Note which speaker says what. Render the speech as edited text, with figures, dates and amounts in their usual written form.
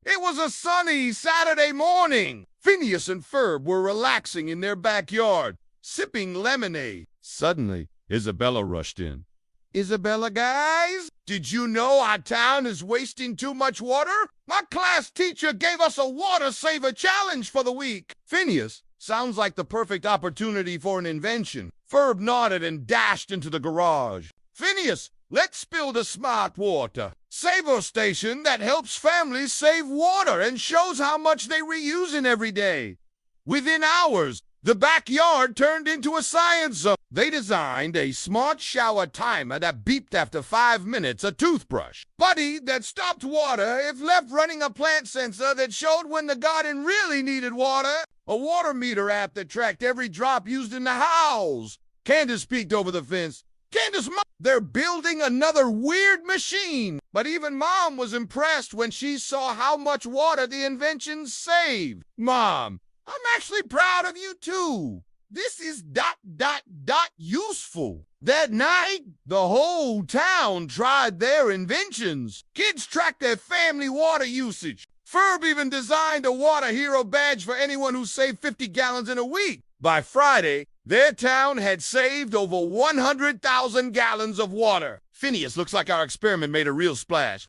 Speaker 1: It was a sunny Saturday morning. Phineas and Ferb were relaxing in their backyard, sipping lemonade. Suddenly, Isabella rushed in. Isabella, guys, did you know our town is wasting too much water? My class teacher gave us a water saver challenge for the week. Phineas, sounds like the perfect opportunity for an invention. Ferb nodded and dashed into the garage. Phineas, let's build a smart water saver station that helps families save water and shows how much they reuse in every day. Within hours, the backyard turned into a science zone. They designed a smart shower timer that beeped after 5 minutes, a toothbrush buddy that stopped water if left running, a plant sensor that showed when the garden really needed water, a water meter app that tracked every drop used in the house. Candace peeked over the fence. Candace, Mom, they're building another weird machine. But even Mom was impressed when she saw how much water the invention saved. Mom, I'm actually proud of you too. This is ... useful. That night, the whole town tried their inventions. Kids tracked their family water usage. Ferb even designed a water hero badge for anyone who saved 50 gallons in a week. By Friday, their town had saved over 100,000 gallons of water. Phineas, looks like our experiment made a real splash.